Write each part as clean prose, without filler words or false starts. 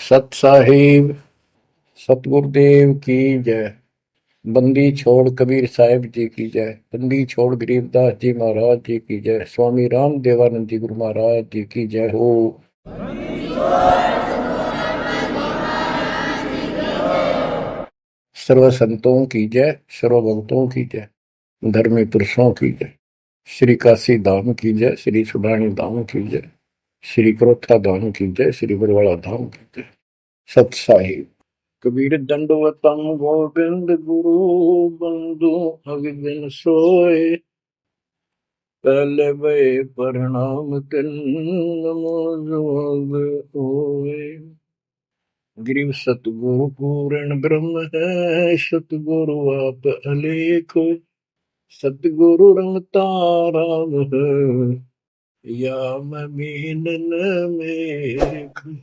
सत साहिब सतगुरुदेव की जय। बंदी छोड़ कबीर साहिब जी की जय। बंदी छोड़ गरीबदास जी महाराज जी की जय। स्वामी राम देवानंद जी गुरु महाराज जी की जय हो। सर्व संतों की जय, सर्व भक्तों की जय, धर्मी पुरुषों की जय। श्री काशी धाम की जय, श्री सुडानी धाम की जय, श्री क्रोथा धाम की जय, श्री बरवाड़ा धाम की जय। सत साहिब। कबीर दंडवतम गोविंद गुरु बंधु अविदिन सोए। पहले भय प्रणाम तिन नमो जोग होए। गिरिव सतगुरु पूर्ण ब्रह्म है, सतगुरु आप अलेखो। सतगुरु रमता राम है, या मैं मीनन मेघ।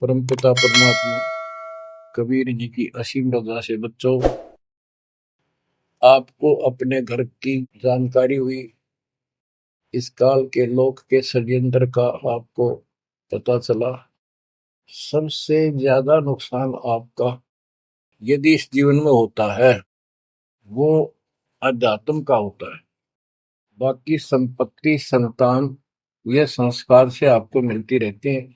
परमपिता परमात्मा कबीर जी की असीम रजा से बच्चों, आपको अपने घर की जानकारी हुई, इस काल के लोक के षड्यंत्र का आपको पता चला। सबसे ज्यादा नुकसान आपका यदि इस जीवन में होता है वो अध्यात्म का होता है। बाकी संपत्ति संतान ये संस्कार से आपको मिलती रहती है।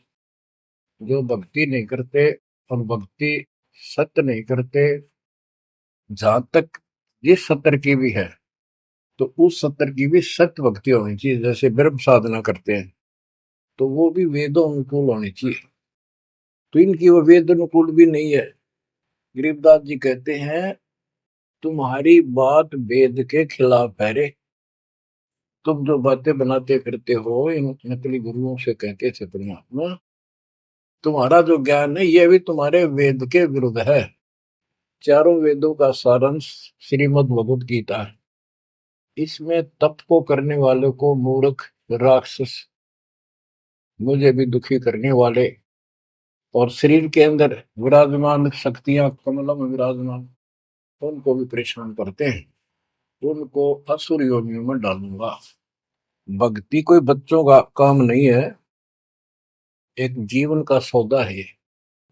जो भक्ति नहीं करते और भक्ति सत्य नहीं करते, जहां तक जिस सत्र की भी है तो उस सत्र की भी सत्य भक्ति होनी चाहिए। जैसे ब्रह्म साधना करते हैं तो वो भी वेदों अनुकूल होनी चाहिए, तो इनकी वो वेद अनुकूल भी नहीं है। गरीबदास जी कहते हैं, तुम्हारी बात वेद के खिलाफ है रे। तुम जो बातें बनाते फिरते हो, इन नकली गुरुओं से कहते थे परमात्मा, तुम्हारा जो ज्ञान है ये भी तुम्हारे वेद के विरुद्ध है। चारों वेदों का सारांश श्रीमद् भगवद गीता है। इसमें तप को करने वाले को मूर्ख, राक्षस, मुझे भी दुखी करने वाले, और शरीर के अंदर विराजमान शक्तियां कमलों में विराजमान, उनको भी परेशान करते हैं। उनको असुर योनियों में डालूंगा। भक्ति कोई बच्चों का काम नहीं है, एक जीवन का सौदा है।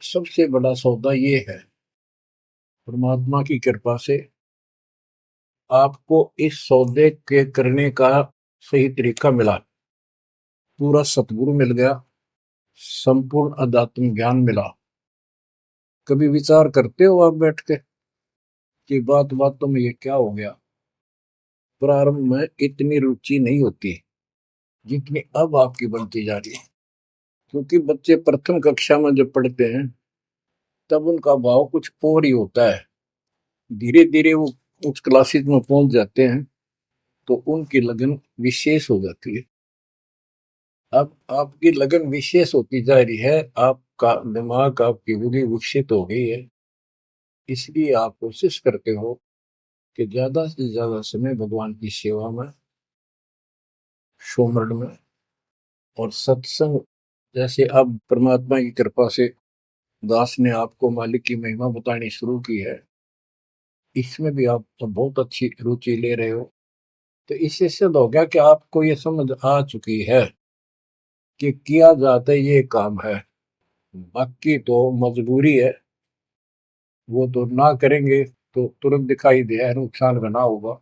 सबसे बड़ा सौदा ये है, परमात्मा की कृपा से आपको इस सौदे के करने का सही तरीका मिला। पूरा सतगुरु मिल गया, संपूर्ण अध्यात्म ज्ञान मिला। कभी विचार करते हो आप बैठ के कि बातों में ये क्या हो गया? प्रारंभ में इतनी रुचि नहीं होती जितनी अब आपकी बनती जा रही है। क्योंकि बच्चे प्रथम कक्षा में जब पढ़ते हैं तब उनका भाव कुछ और ही होता है। धीरे धीरे वो उस क्लासेस में पहुंच जाते हैं तो उनकी लगन विशेष हो जाती है। अब आपकी लगन विशेष होती जा रही है, आपका दिमाग, आपकी बुद्धि विकसित हो गई है। इसलिए आप कोशिश करते हो कि ज्यादा से ज्यादा समय भगवान की सेवा में, सुमरन में और सत्संग। जैसे अब परमात्मा की कृपा से दास ने आपको मालिक की महिमा बतानी शुरू की है, इसमें भी आप तो बहुत अच्छी रुचि ले रहे हो। तो इससे सिद्ध हो गया कि आपको ये समझ आ चुकी है कि किया जाता ये काम है। बाकी तो मजबूरी है, वो तो ना करेंगे तो तुरंत दिखाई दे नुकसान बना होगा,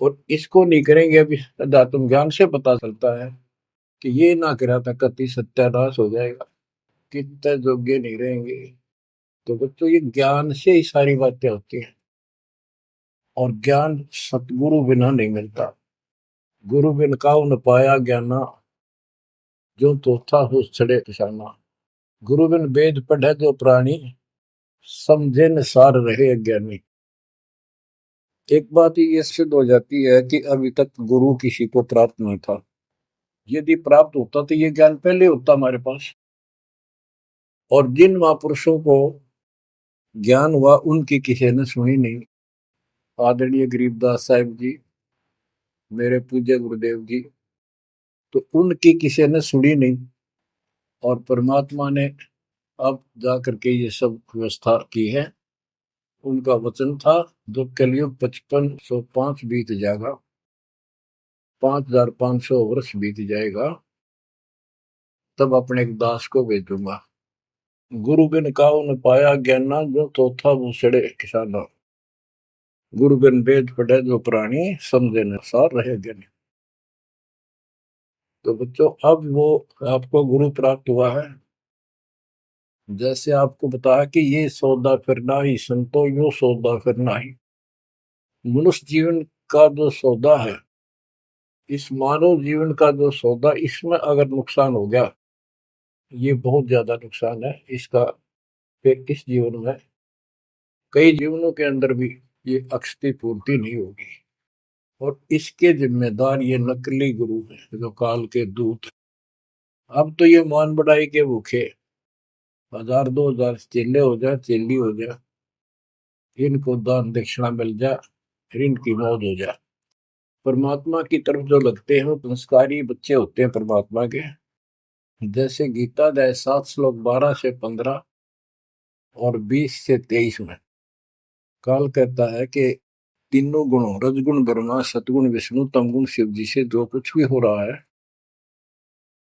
और इसको नहीं करेंगे। अभी अध्यात्म ज्ञान से पता चलता है कि ये ना करा था कति सत्यानाश हो जाएगा, कितने योग्य नहीं रहेंगे। तो बच्चों ये ज्ञान से ही सारी बातें होती हैं, और ज्ञान सतगुरु बिना नहीं मिलता। गुरु बिन काऊ न पाया ज्ञाना, जो तो था हो छड़े किसाना। गुरु बिन वेद पढ़े जो प्राणी, समझे न सार रहे अज्ञानी। एक बात ये सिद्ध हो जाती है कि अभी तक गुरु किसी को प्राप्त नहीं था। यदि प्राप्त होता तो ये ज्ञान पहले होता हमारे पास। और जिन महापुरुषों को ज्ञान हुआ उनकी किसी ने सुनी नहीं। आदरणीय गरीबदास साहिब जी, मेरे पूज्य गुरुदेव जी, तो उनकी किसी ने सुनी नहीं। और परमात्मा ने अब जाकर के ये सब व्यवस्था की है। उनका वचन था, जो कलयुग 5505 बीत जाएगा, 5500 वर्ष बीत जाएगा, तब अपने एक दास को भेजूंगा। गुरु बिन काहू न पाया ज्ञाना, जो चौथा बूसड़े किसाना। गुरु बिन वेद पढ़े जो प्राणी, समझे न सार रहे ज्ञानी। तो बच्चों, अब वो आपको गुरु प्राप्त हुआ है। जैसे आपको बताया कि ये सौदा फिरना ही संतो, यो सौदा फिरना ही। मनुष्य जीवन का जो सौदा है, इस मानव जीवन का जो सौदा, इसमें अगर नुकसान हो गया, ये बहुत ज्यादा नुकसान है इसका। फिर इस जीवन में, कई जीवनों के अंदर भी ये अक्षति पूर्ति नहीं होगी। और इसके जिम्मेदार ये नकली गुरु हैं, जो काल के दूत। अब तो ये मान बढ़ाई के भूखे, 1000 2000 चेले हो जाए, चेली हो जाए, इनको दान दक्षिणा मिल जाए, फिर इनकी मौज हो जाए। परमात्मा की तरफ जो लगते हैं, वो संस्कारी बच्चे होते हैं परमात्मा के। जैसे गीता अध्याय 7 श्लोक 12 से 15 और 20 से 23 में काल कहता है कि तीनों गुणों, रजगुण ब्रह्मा, सतगुण विष्णु, तमगुण शिव जी से जो कुछ भी हो रहा है,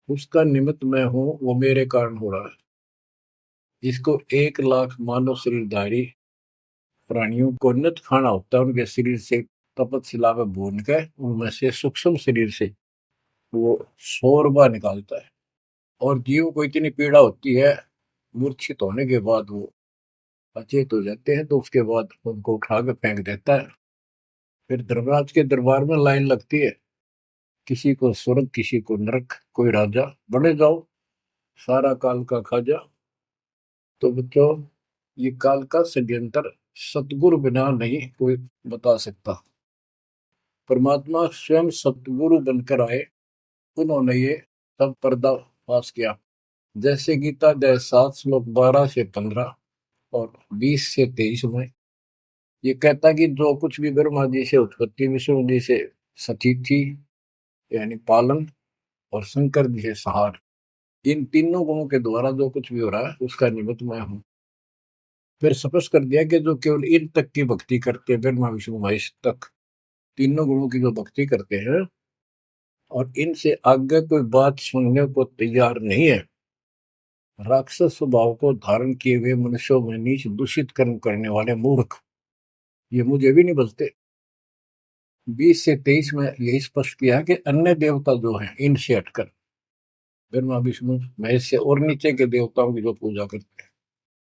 उसका निमित्त मैं हूं, वो मेरे कारण हो रहा है। इसको 1 लाख मानव शरीरधारी प्राणियों को नित खाना होता है। उनके शरीर से तपतशिला में भून के, उनमें से सूक्ष्म शरीर से वो शोरबा निकालता है। और जीव को इतनी पीड़ा होती है, मूर्छित होने के बाद वो अचेत हो जाते हैं, तो उसके बाद उनको उठा के फेंक देता है। फिर धर्मराज के दरबार में लाइन लगती है, किसी को स्वर्ग, किसी को नरक, कोई राजा, बने जाओ, सारा काल का खाजा। तो बच्चों, ये काल का षड्यंत्र सतगुरु बिना नहीं कोई बता सकता। परमात्मा स्वयं सतगुरु बनकर आए, उन्होंने ये सब पर्दाफाश किया। जैसे गीता अध्याय 7 श्लोक 12 से 15 और 20 से 23 में ये कहता कि जो कुछ भी ब्रह्मा जी से उत्पत्ति, विष्णु जी से सतीथि यानी पालन, और शंकर जी से संहार, इन तीनों गुणों के द्वारा जो कुछ भी हो रहा है, उसका निमित्त मैं हूं। फिर स्पष्ट कर दिया कि जो केवल इन तक की भक्ति करते हैं, ब्रह्मा विष्णु महेश तक तीनों गुणों की जो भक्ति करते हैं, और इनसे आगे कोई बात सुनने को तैयार नहीं है, राक्षस स्वभाव को धारण किए हुए मनुष्यों में नीच दूषित कर्म करने वाले मूर्ख, ये मुझे भी नहीं बचते। 20 से 23 में यही स्पष्ट किया कि अन्य देवता जो हैं, इनसे हटकर ब्रह्मा विष्णु महेश से और नीचे के देवताओं की जो पूजा करते हैं,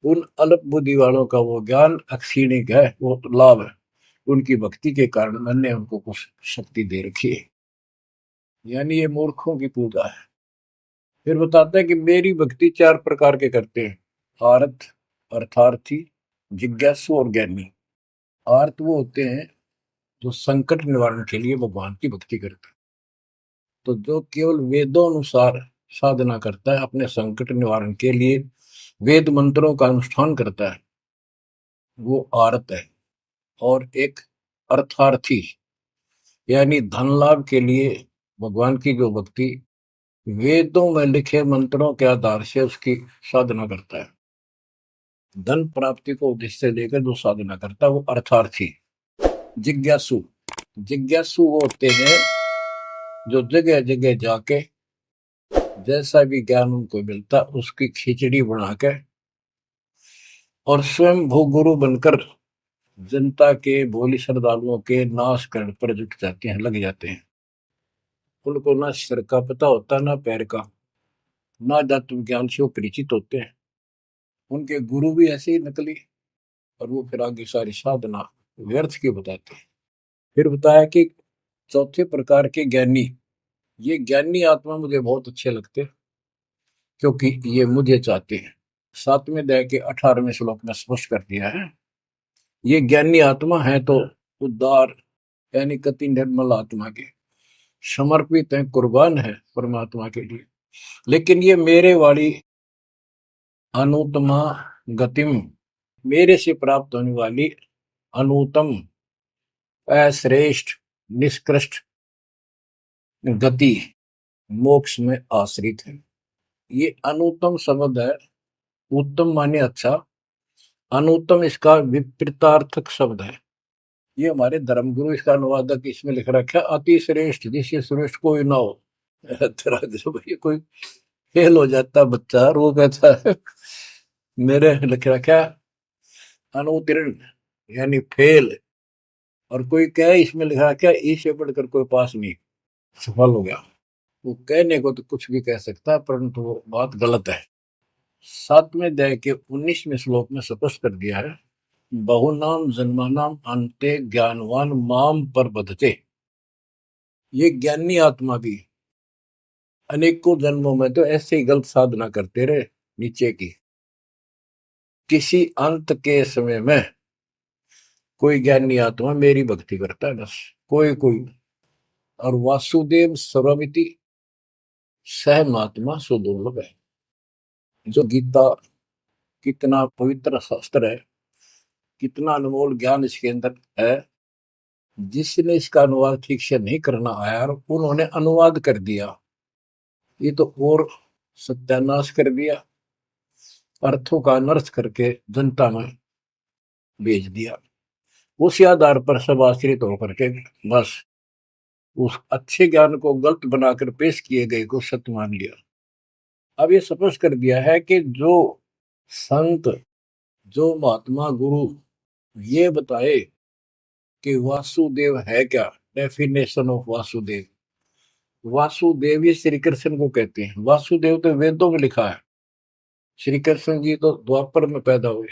उन अल्प बुद्धि वालों का वो ज्ञान अक्षीणिक है, वो लाभ है। उनकी भक्ति के कारण मैंने उनको कुछ शक्ति दे रखी है, यानी ये मूर्खों की पूजा है। फिर बताते हैं कि मेरी भक्ति 4 प्रकार के करते हैं, आर्त, अर्थार्थी, जिज्ञासु और ज्ञानी। आर्त वो होते हैं जो संकट निवारण के लिए भगवान की भक्ति करते हैं। तो जो केवल वेदों अनुसार साधना करता है, अपने संकट निवारण के लिए वेद मंत्रों का अनुष्ठान करता है, वो आर्त है। और एक अर्थार्थी, यानी धन लाभ के लिए भगवान की जो भक्ति वेदों में लिखे मंत्रों के आधार से उसकी साधना करता है, धन प्राप्ति को उद्देश्य से लेकर जो साधना करता है, वो अर्थार्थी। जिज्ञासु, जिज्ञासु वो होते हैं जो जगह जगह जाके जैसा भी ज्ञान उनको मिलता उसकी खिचड़ी बना के और स्वयं भूगुरु बनकर जनता के, भोली श्रद्धालुओं के नाश करने पर जुट जाते हैं, लग जाते हैं। उनको ना सिर का पता होता, ना पैर का, ना तत्व ज्ञान से वो परिचित होते हैं। उनके गुरु भी ऐसे ही नकली, और वो फिर आगे सारी साधना व्यर्थ की बताते हैं। फिर बताया कि चौथे प्रकार के ज्ञानी, ये ज्ञानी आत्मा मुझे बहुत अच्छे लगते हैं, क्योंकि ये मुझे चाहते हैं। 7वें अध्याय के 18वें श्लोक में स्पष्ट कर दिया है, ये ज्ञानी आत्मा है तो उद्धार, यानी कति निर्मल आत्मा के समर्पित है, कुर्बान है परमात्मा के लिए। लेकिन ये मेरे वाली अनुत्तमा गतिम, मेरे से प्राप्त होने वाली अनुत्तम, अश्रेष्ठ, निष्कृष्ट गति मोक्ष में आश्रित है। ये अनुत्तम शब्द है, उत्तम माने अच्छा, अनुत्तम इसका विपरीतार्थक शब्द है। ये हमारे धर्मगुरु इसका अनुवादक इसमें लिख रखा है, अति श्रेष्ठ, जिससे श्रेष्ठ कोई ना हो। तरह कोई फेल हो जाता बच्चा और वो कहता है मेरे लिख रखा अनुत्तीर्ण यानी फेल, और कोई कहे इसमें लिखा क्या इससे बढ़कर कोई पास नहीं, सफल हो गया। वो कहने को तो कुछ भी कह सकता है, परंतु वो बात गलत है। 7वें अध्याय के 19वें श्लोक में स्पष्ट कर दिया है, बहुनाम जन्मानाम अंते ज्ञानवान माम पर बधते। ये ज्ञानी आत्मा भी अनेकों जन्मों में तो ऐसे ही गलत साधना करते रहे नीचे की, किसी अंत के समय में कोई ज्ञानी आत्मा मेरी भक्ति करता है बस, कोई कोई। और वासुदेव सर्वमिति सह महात्मा सुदुर्लभ है। जो गीता कितना पवित्र शास्त्र है, कितना अनमोल ज्ञान इसके अंदर है, जिसने इसका अनुवाद ठीक से नहीं करना आया और उन्होंने अनुवाद कर दिया, ये तो और सत्यानाश कर दिया, अर्थों का अनर्थ करके जनता में भेज दिया। उसी आधार पर सब आश्रित होकर के बस उस अच्छे ज्ञान को गलत बनाकर पेश किए गए को सत्य मान लिया। अब ये स्पष्ट कर दिया है कि जो संत, जो महात्मा गुरु ये बताए कि वासुदेव है क्या, डेफिनेशन ऑफ वासुदेव। वासुदेव ही श्री कृष्ण को कहते हैं। वासुदेव तो वेदों में लिखा है, श्री कृष्ण जी तो द्वापर में पैदा हुए।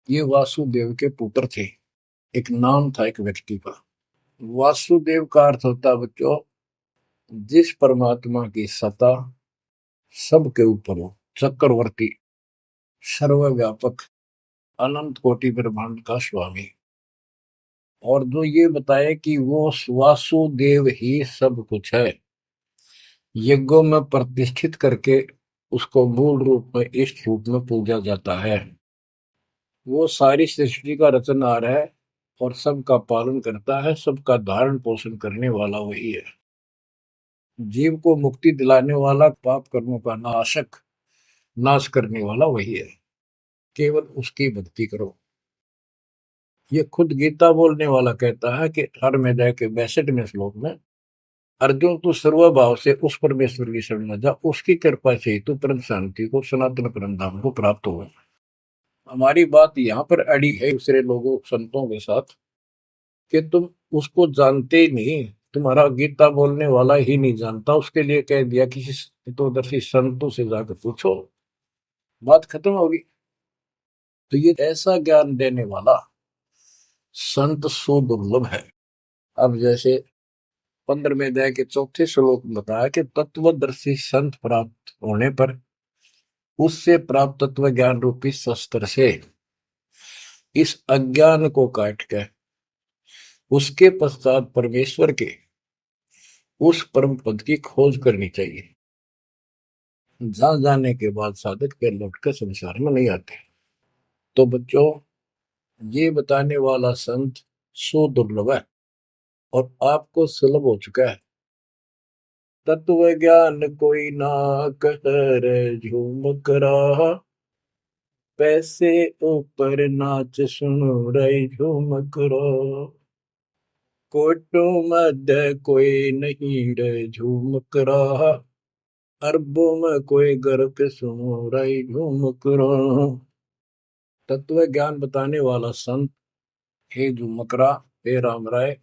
ये वासुदेव के पुत्र थे, एक नाम था एक व्यक्ति का। वासुदेव का अर्थ होता बच्चों, जिस परमात्मा की सत्ता सबके ऊपर हो, चक्रवर्ती, सर्वव्यापक, अनंत कोटि ब्रह्मांड का स्वामी। और जो ये बताए कि वो वासुदेव ही सब कुछ है, यज्ञों में प्रतिष्ठित करके उसको मूल रूप में इष्ट रूप में पूजा जाता है। वो सारी सृष्टि का रचनहार है और सबका पालन करता है, सबका धारण पोषण करने वाला वही है। जीव को मुक्ति दिलाने वाला, पाप कर्मों का नाशक, नाश करने वाला वही है। केवल उसकी भक्ति करो। ये खुद गीता बोलने वाला कहता है कि 18वें अध्याय के 62वें श्लोक में, अर्जुन तू सर्वभाव से उस परमेश्वर की शरण में जा, उसकी कृपा से ही तू परम शांति को, सनातन परम धाम को प्राप्त होगा। हमारी बात यहाँ पर अड़ी है दूसरे लोगों संतों के साथ कि तुम उसको जानते ही नहीं, तुम्हारा गीता बोलने वाला ही नहीं जानता, उसके लिए कह दिया किसी तत्वदर्शी संतों से जाकर पूछो, बात खत्म होगी। तो ये ऐसा ज्ञान देने वाला संत सुदुर्लभ है। अब जैसे 15वें अध्याय के 4थे श्लोक में बताया कि तत्वदर्शी संत प्राप्त होने पर उससे प्राप्त तत्व ज्ञान रूपी शस्त्र से इस अज्ञान को काट के उसके पश्चात परमेश्वर के उस परम पद की खोज करनी चाहिए। जहां जाने के बाद साधक फिर लौटकर संसार में नहीं आते। तो बच्चों, ये बताने वाला संत सो दुर्लभ है और आपको सुलभ हो चुका है। तत्व ज्ञान कोई ना कर झूम करा, पैसे ऊपर नाच सुनो रे झूम करो, कोटो मध्य कोई नहीं रे झूम करा, अरबों में कोई गर्क सुनो रे झूम करो। तत्व ज्ञान बताने वाला संत, हे झुमकरा, हे राम राय,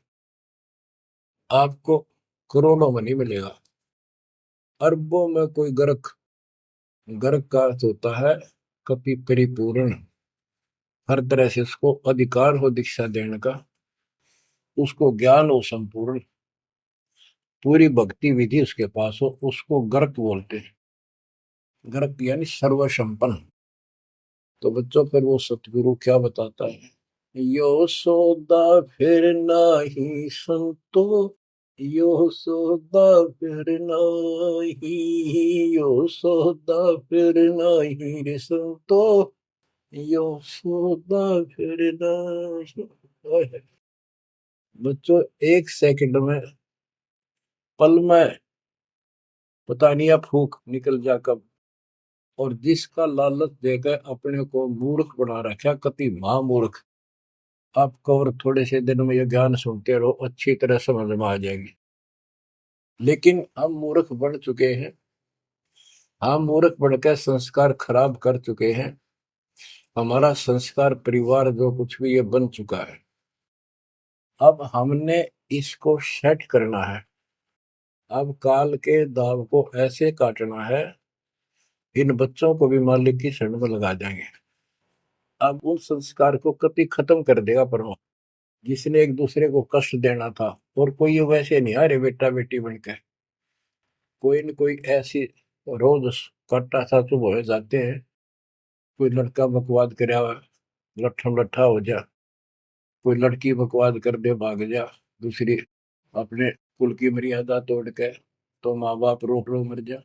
आपको करोड़ों में नहीं मिलेगा, अरबों में कोई गर्क। गर्क का अर्थ होता है कपि परिपूर्ण, हर तरह से उसको अधिकार हो दीक्षा देने का, उसको ज्ञान हो संपूर्ण, पूरी भक्ति विधि उसके पास हो, उसको गर्क बोलते हैं। गर्क यानी सर्वसंपन्न। तो बच्चों, फिर वो सतगुरु क्या बताता है, यो सौदा फिर नाही संतो, यो सौदा फिर नाही, यो सौदा फिर नाही रे संतो, यो सौदा फिर नाही। बच्चों, एक सेकंड में, पल में पता नहीं अब फूक निकल जा कब, और जिसका लालच देकर अपने को मूर्ख बना रखा, कति महामूर्ख। आपको और थोड़े से दिन में ये ज्ञान सुनते रहो, अच्छी तरह समझ में आ जाएगी। लेकिन हम मूर्ख बन चुके हैं, हम मूर्ख बनकर संस्कार खराब कर चुके हैं। हमारा संस्कार परिवार जो कुछ भी ये बन चुका है, अब हमने इसको सेट करना है। अब काल के दाव को ऐसे काटना है, इन बच्चों को भी मालिक की शरण में लगा देंगे। अब उन संस्कार को कभी खत्म कर देगा परमात्मा। जिसने एक दूसरे को कष्ट देना था, और कोई ये वैसे नहीं आ रहे बेटा बेटी बन के, कोई न कोई ऐसी रोज कट्टा सा चुभ हो जाते हैं। कोई लड़का बकवाद करे लट्ठम लट्ठा हो जा, कोई लड़की बकवाद कर दे भाग जा, दूसरी अपने कुल की मर्यादा तोड़ के तो माँ बाप रोक रो मर जा।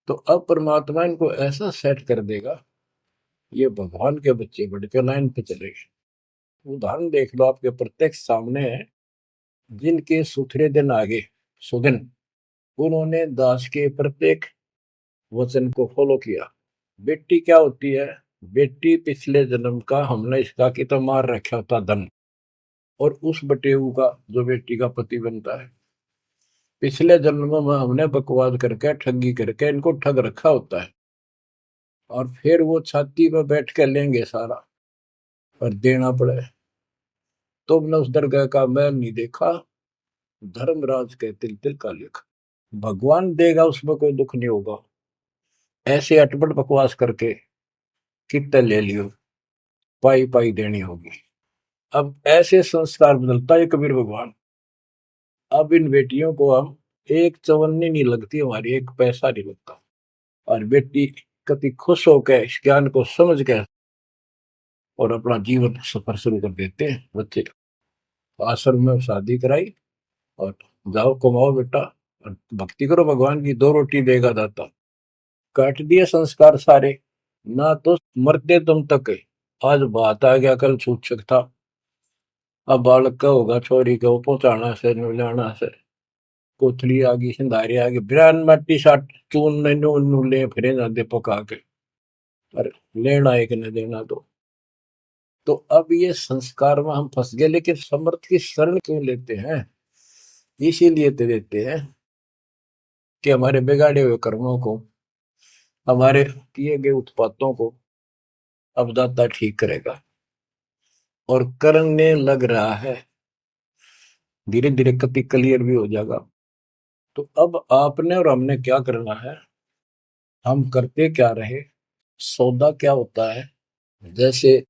तो अब परमात्मा इनको ऐसा सेट कर देगा, ये भगवान के बच्चे बढ़ के लाइन पे चलेंगे। उदाहरण देख लो, आपके प्रत्यक्ष सामने है। जिनके सुथरे दिन आगे सुदिन, उन्होंने दास के प्रत्येक वचन को फॉलो किया। बेटी क्या होती है? बेटी पिछले जन्म का हमने इसका की तो मार रखा होता धन, और उस बटेऊ का जो बेटी का पति बनता है, पिछले जन्म में हमने बकवाद करके ठगी करके इनको ठग रखा होता है। और फिर वो छाती पे बैठ के लेंगे सारा और देना पड़े। तुमने उस दरगाह का मैल नहीं देखा, धर्मराज के तिल तिल का लेखा। भगवान देगा, उसमें कोई दुख नहीं होगा। ऐसे अटपट बकवास करके कितने ले लियो, पाई पाई देनी होगी। अब ऐसे संस्कार बदलता है कबीर भगवान। अब इन बेटियों को हम एक चवन्नी नहीं लगती हमारी, एक पैसा नहीं लगता। और बेटी कति खुश होकर इस ज्ञान को समझ के और अपना जीवन सफर शुरू कर देते हैं। बच्चे आश्रम में शादी कराई और जाओ कमाओ बेटा और भक्ति करो भगवान की, 2 रोटी देगा दाता। काट दिए संस्कार सारे, ना तो मरते तुम तक है। आज बात आ गया, कल सूचक था। अब बालक का होगा, छोरी को पहुंचाना से नुलाना से, कोथली आगी सिंधारी आगे बिरान मट्टी साट चून नू ले फिरे जाते पका के, और लेना एक न देना दो। तो अब ये संस्कार में हम फंस गए। लेकिन समर्थ की शरण क्यों लेते हैं? इसीलिए तो देते हैं कि हमारे बिगाड़े हुए कर्मों को, हमारे किए गए उत्पातों को अब दाता ठीक करेगा। और करने लग रहा है, धीरे धीरे कति क्लियर भी हो जाएगा। तो अब आपने और हमने क्या करना है, हम करते क्या रहे। सौदा क्या होता है? जैसे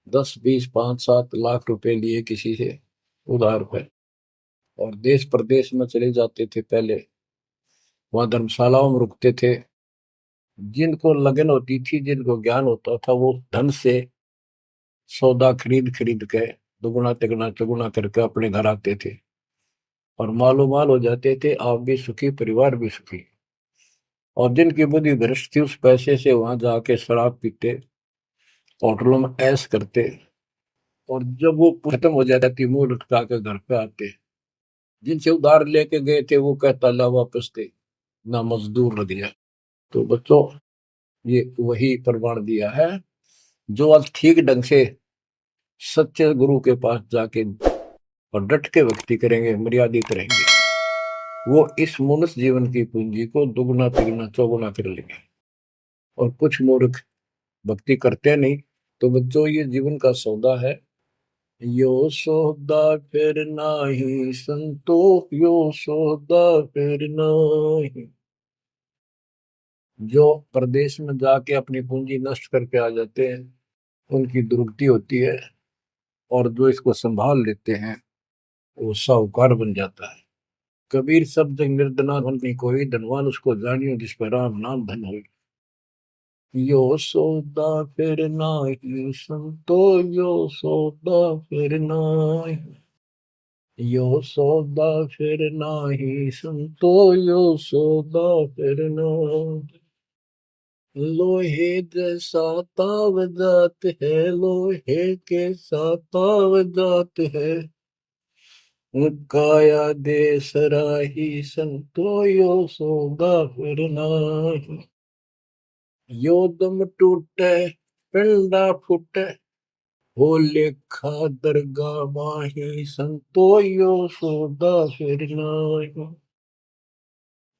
10, 20, 5, 7 लाख रुपए लिए किसी से उधार पे, और देश प्रदेश में चले जाते थे। पहले वहां धर्मशालाओं में रुकते थे। जिनको लगन होती थी, जिनको ज्ञान होता था, वो धन से सौदा खरीद खरीद के दुगुना तिगुना चौगुना करके अपने घर आते थे, और मालो माल हो जाते थे। आप भी सुखी, परिवार भी सुखी। और जिनकी बुद्धि भ्रष्ट थी, उस पैसे से वहां जाके शराब पीते, होटलों में ऐश करते, और जब वो खत्म हो जाती थी, मुंह लटका के घर पे आते। जिनसे उधार लेके गए थे, वो कहता ला वापस थे, ना मजदूर लग जाए। तो बच्चों, ये वही प्रमाण दिया है। जो आज ठीक ढंग से सच्चे गुरु के पास जाके और डट के भक्ति करेंगे, मर्यादित रहेंगे, वो इस मनुष्य जीवन की पूंजी को दुगुना तिगुना चौगुना कर लेंगे। और कुछ मूर्ख भक्ति करते नहीं। तो बच्चों, ये जीवन का सौदा है। यो सौदा फिर नाही संतो, यो सौदा फिर नाही। जो प्रदेश में जाके अपनी पूंजी नष्ट करके आ जाते हैं, उनकी दुर्गति होती है। और जो इसको संभाल लेते हैं, वो साहूकार बन जाता है। कबीर शब्द निर्धना धन कोई, धनवान उसको जानियो जिस पर राम नाम धन हो। यो सौदा फिर नाही संतो, यो सौदा फिर नाही, यो सौदा फिर नाही संतो, यो सौदा फिर नाही। लोहे जैसा ताव जात है, लोहे के साथ ताव जात है, काया दे सराही संतो, यो सौदा फिर नाही। यो दम टूटे पिंडा फूटे, हो लेखा दरगाह माही संतो, यो सौदा फिर नाही।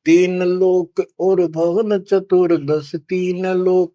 तीन लोक और भवन चतुर्दश, तीन लोक